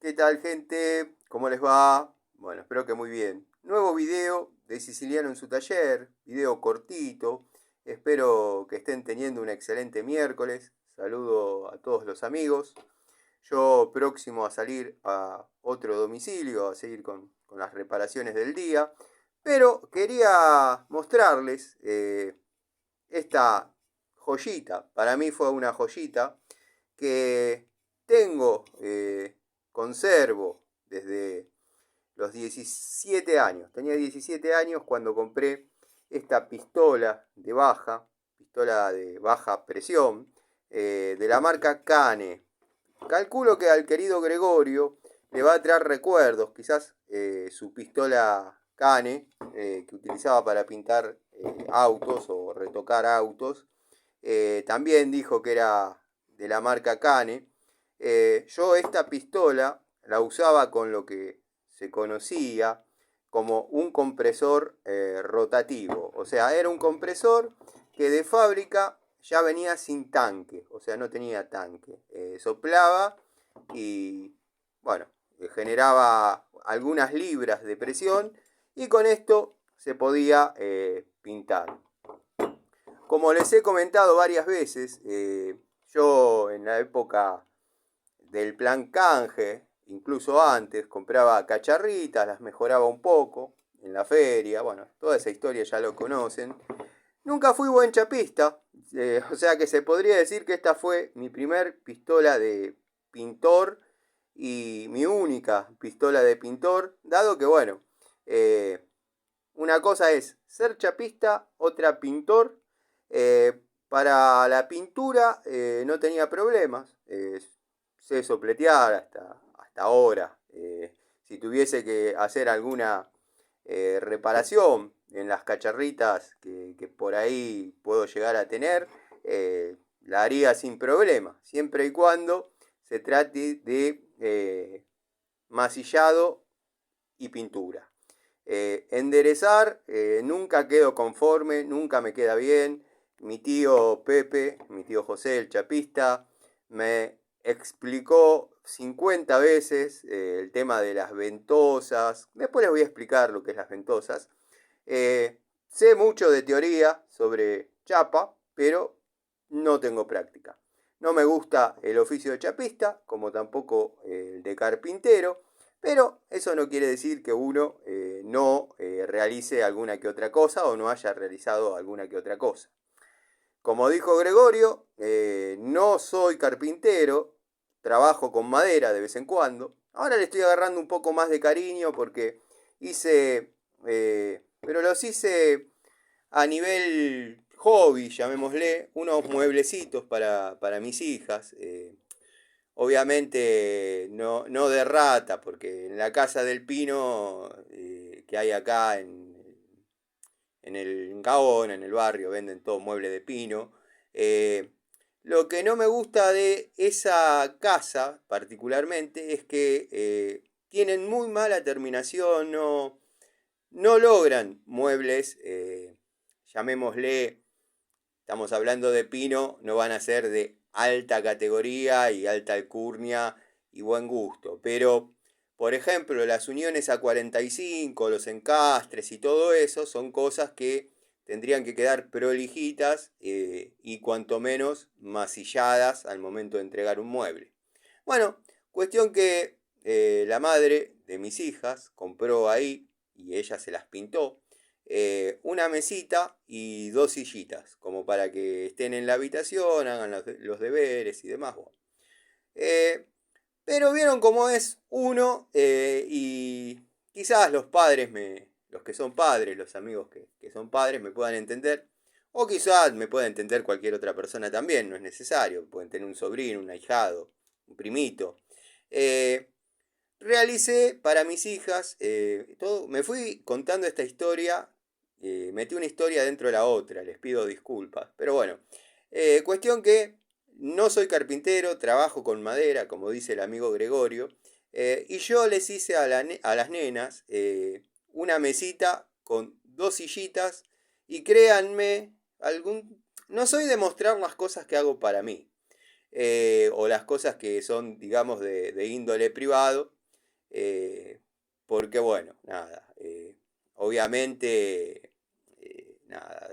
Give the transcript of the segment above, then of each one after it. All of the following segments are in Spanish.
¿Qué tal, gente? ¿Cómo les va? Bueno, espero que muy bien. Nuevo video de Siciliano en su taller, video cortito. Espero que estén teniendo un excelente miércoles. Saludo a todos los amigos. Yo próximo a salir a otro domicilio, a seguir con las reparaciones del día. Pero quería mostrarles esta joyita. Para mí fue una joyita que tengo, conservo desde los 17 años. Tenía 17 años cuando compré esta pistola de baja presión, de la marca Cane. Calculo que al querido Gregorio le va a traer recuerdos, quizás su pistola Cane, que utilizaba para pintar autos o retocar autos, también dijo que era de la marca Cane. Yo esta pistola la usaba con lo que se conocía como un compresor rotativo. O sea, era un compresor que de fábrica ya venía sin tanque, o sea, no tenía tanque. Soplaba y, bueno, generaba algunas libras de presión y con esto se podía pintar. Como les he comentado varias veces, yo en la época del plan canje, incluso antes, compraba cacharritas, las mejoraba un poco en la feria, bueno, toda esa historia ya lo conocen. Nunca fui buen chapista, o sea que se podría decir que esta fue mi primer pistola de pintor y mi única pistola de pintor, dado que, bueno, eh, una cosa es ser chapista, otra pintor. Para la pintura no tenía problemas, sé sopletear hasta ahora. Si tuviese que hacer alguna reparación en las cacharritas que por ahí puedo llegar a tener, la haría sin problema, siempre y cuando se trate de masillado y pintura. Enderezar, nunca quedo conforme, nunca me queda bien. Mi tío Pepe, mi tío José, el chapista, me explicó 50 veces el tema de las ventosas. Después les voy a explicar lo que es las ventosas. Sé mucho de teoría sobre chapa, pero no tengo práctica. No me gusta el oficio de chapista, como tampoco el de carpintero. Pero eso no quiere decir que uno no realice alguna que otra cosa o no haya realizado alguna que otra cosa. Como dijo Gregorio, no soy carpintero, trabajo con madera de vez en cuando. Ahora le estoy agarrando un poco más de cariño porque hice, pero los hice a nivel hobby, llamémosle, unos mueblecitos para mis hijas. Obviamente no de rata, porque en la casa del Pino que hay acá en el Gaona, en el barrio, venden todo mueble de pino. Eh, lo que no me gusta de esa casa particularmente es que tienen muy mala terminación, no logran muebles, llamémosle, estamos hablando de pino, no van a ser de alta categoría y alta alcurnia y buen gusto. Pero, por ejemplo, las uniones A45, los encastres y todo eso son cosas que tendrían que quedar prolijitas y cuanto menos masilladas al momento de entregar un mueble. Bueno, cuestión que la madre de mis hijas compró ahí y ella se las pintó una mesita y dos sillitas, como para que estén en la habitación, hagan los deberes y demás. Bueno. Eh, pero vieron cómo es uno y quizás los que son padres, los amigos que son padres me puedan entender. O quizás me pueda entender cualquier otra persona también, no es necesario. Pueden tener un sobrino, un ahijado, un primito. Eh, Realicé para mis hijas, todo, me fui contando esta historia, metí una historia dentro de la otra, les pido disculpas, pero bueno, cuestión que no soy carpintero, trabajo con madera, como dice el amigo Gregorio, y yo les hice a las nenas una mesita con dos sillitas, y créanme, no soy de mostrar las cosas que hago para mí, o las cosas que son, digamos, de índole privado, porque bueno, nada, obviamente, nada,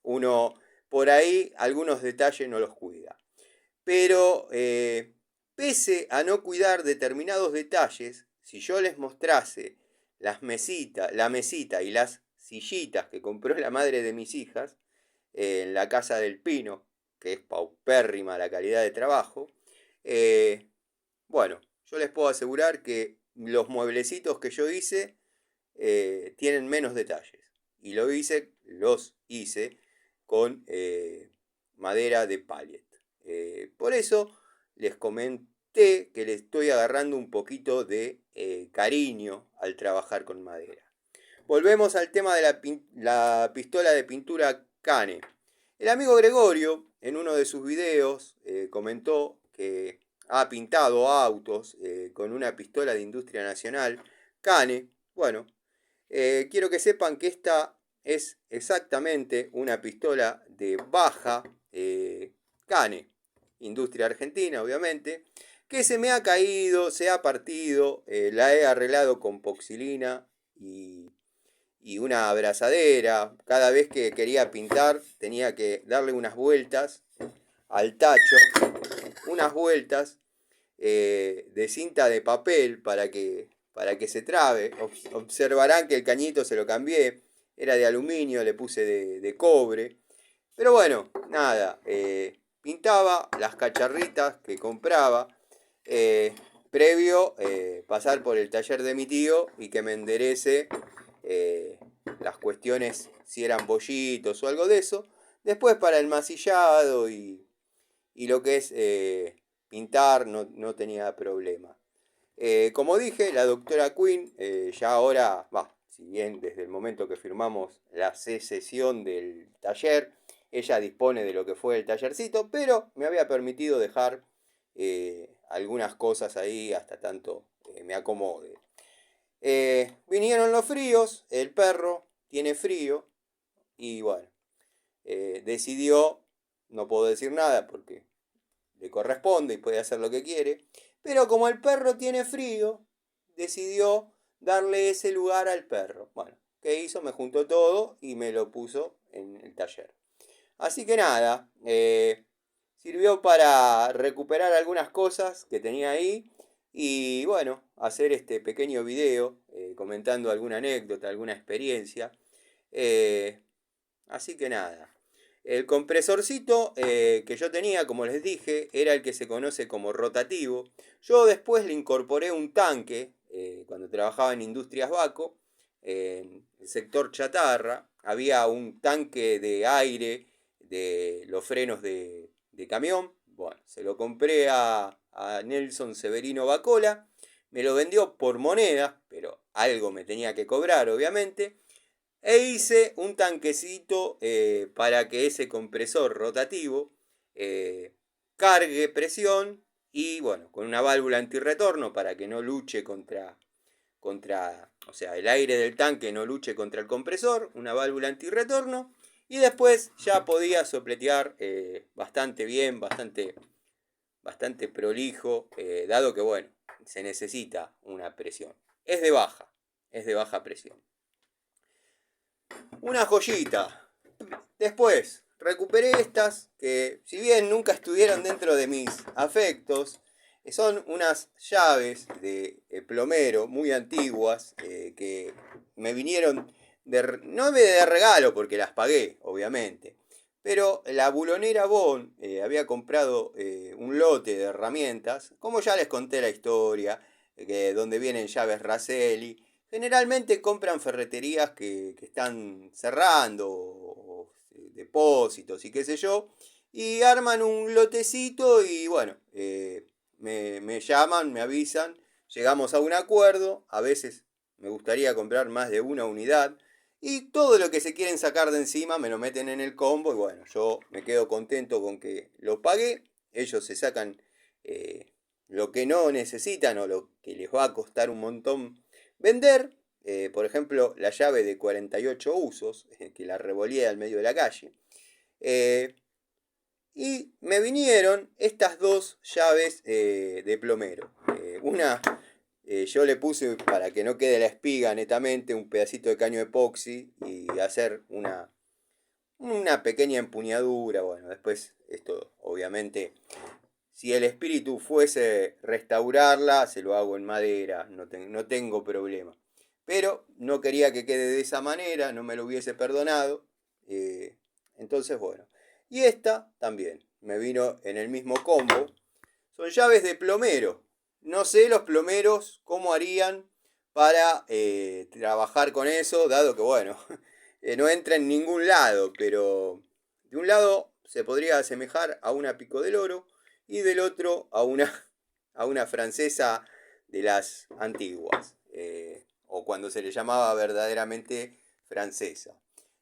uno por ahí algunos detalles no los cuida. Pero pese a no cuidar determinados detalles, si yo les mostrase la mesita y las sillitas que compró la madre de mis hijas en la casa del Pino, que es paupérrima la calidad de trabajo, eh, bueno, yo les puedo asegurar que los mueblecitos que yo hice tienen menos detalles. Y los hice con madera de pallet. Por eso les comenté que le estoy agarrando un poquito de cariño al trabajar con madera. Volvemos al tema de la pistola de pintura Cane. El amigo Gregorio, en uno de sus videos, comentó que ha pintado autos con una pistola de industria nacional Cane. Bueno, quiero que sepan que esta es exactamente una pistola de baja Cane, industria argentina obviamente, que se me ha caído, se ha partido, la he arreglado con poxilina y una abrazadera. Cada vez que quería pintar tenía que darle unas vueltas al tacho, unas vueltas de cinta de papel para que se trabe. Observarán que el cañito se lo cambié, era de aluminio, le puse de cobre. Pero bueno, nada, pintaba las cacharritas que compraba, previo pasar por el taller de mi tío y que me enderece eh, las cuestiones, si eran bollitos o algo de eso. Después para el masillado y lo que es pintar no tenía problema. Como dije, la doctora Quinn ya ahora, si bien desde el momento que firmamos la secesión del taller, ella dispone de lo que fue el tallercito, pero me había permitido dejar algunas cosas ahí hasta tanto me acomode. Vinieron los fríos, el perro tiene frío y bueno, decidió, no puedo decir nada porque le corresponde y puede hacer lo que quiere, pero como el perro tiene frío, decidió darle ese lugar al perro. Bueno, ¿qué hizo? Me juntó todo y me lo puso en el taller. Así que nada, sirvió para recuperar algunas cosas que tenía ahí y bueno, hacer este pequeño video comentando alguna anécdota, alguna experiencia. Eh, Así que nada. El compresorcito que yo tenía, como les dije, era el que se conoce como rotativo. Yo después le incorporé un tanque cuando trabajaba en Industrias Baco, en el sector chatarra. Había un tanque de aire de los frenos de camión. Bueno, se lo compré a Nelson Severino Bacola. Me lo vendió por moneda, pero algo me tenía que cobrar, obviamente. E hice un tanquecito para que ese compresor rotativo cargue presión y bueno, con una válvula antirretorno para que no luche o sea, el aire del tanque no luche contra el compresor, una válvula antirretorno y después ya podía sopletear bastante bien, bastante prolijo, dado que bueno, se necesita una presión. Es de baja presión. Una joyita. Después, recuperé estas que, si bien nunca estuvieron dentro de mis afectos, son unas llaves de plomero muy antiguas que me vinieron no de regalo porque las pagué, obviamente. Pero la bulonera Bon había comprado un lote de herramientas, como ya les conté la historia, donde vienen llaves Raselli. Generalmente compran ferreterías que están cerrando, o depósitos y qué sé yo, y arman un lotecito y bueno, me llaman, me avisan, llegamos a un acuerdo, a veces me gustaría comprar más de una unidad, y todo lo que se quieren sacar de encima me lo meten en el combo y bueno, yo me quedo contento con que lo pagué, ellos se sacan lo que no necesitan o lo que les va a costar un montón vender, por ejemplo, la llave de 48 usos, que la revolía al medio de la calle. Eh, Y me vinieron estas dos llaves de plomero. Una, yo le puse, para que no quede la espiga netamente, un pedacito de caño epoxi y hacer una pequeña empuñadura. Bueno, después esto, obviamente, si el espíritu fuese restaurarla, se lo hago en madera, no tengo problema. Pero no quería que quede de esa manera, no me lo hubiese perdonado. eh, entonces, bueno. Y esta también me vino en el mismo combo. Son llaves de plomero. No sé los plomeros cómo harían para trabajar con eso, dado que, bueno, no entra en ningún lado, pero de un lado se podría asemejar a una pico del oro y del otro a una francesa de las antiguas, o cuando se le llamaba verdaderamente francesa.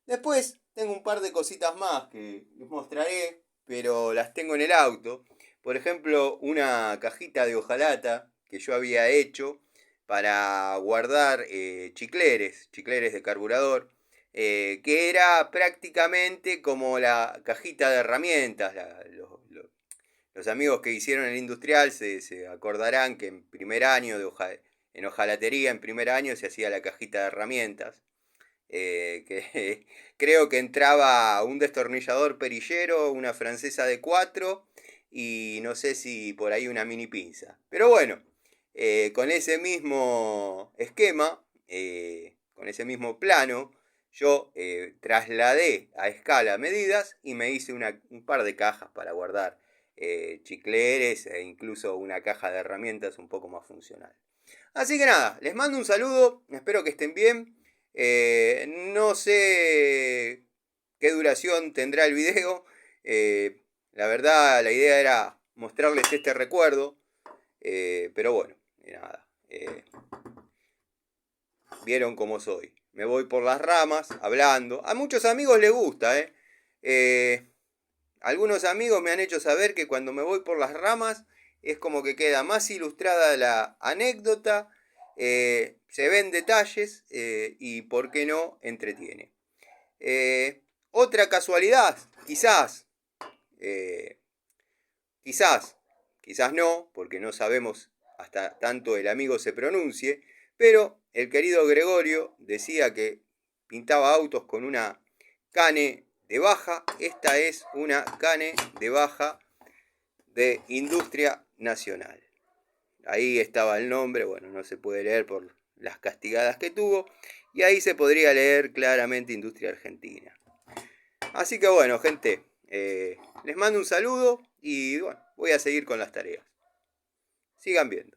Después tengo un par de cositas más que les mostraré, pero las tengo en el auto. Por ejemplo, una cajita de hojalata que yo había hecho para guardar chicleres de carburador, que era prácticamente como la cajita de herramientas. Los amigos que hicieron el industrial se acordarán que en primer año en hojalatería, en primer año se hacía la cajita de herramientas. Que creo que entraba un destornillador perillero, una francesa de 4 y no sé si por ahí una mini pinza. Pero bueno, con ese mismo esquema, con ese mismo plano, yo trasladé a escala medidas y me hice un par de cajas para guardar chicleres e incluso una caja de herramientas un poco más funcional. Así que nada, les mando un saludo, espero que estén bien. No sé qué duración tendrá el video. La verdad, la idea era mostrarles este recuerdo. Pero bueno, nada. Vieron cómo soy. Me voy por las ramas, hablando. A muchos amigos les gusta, algunos amigos me han hecho saber que cuando me voy por las ramas es como que queda más ilustrada la anécdota, se ven detalles y, por qué no, entretiene. Otra casualidad, quizás, eh, quizás, quizás no, porque no sabemos hasta tanto el amigo se pronuncie, pero el querido Gregorio decía que pintaba autos con una cane de baja. Esta es una cane de baja de Industria Nacional. Ahí estaba el nombre, bueno, no se puede leer por las castigadas que tuvo, y ahí se podría leer claramente Industria Argentina. Así que bueno, gente, les mando un saludo y bueno, voy a seguir con las tareas. Sigan viendo.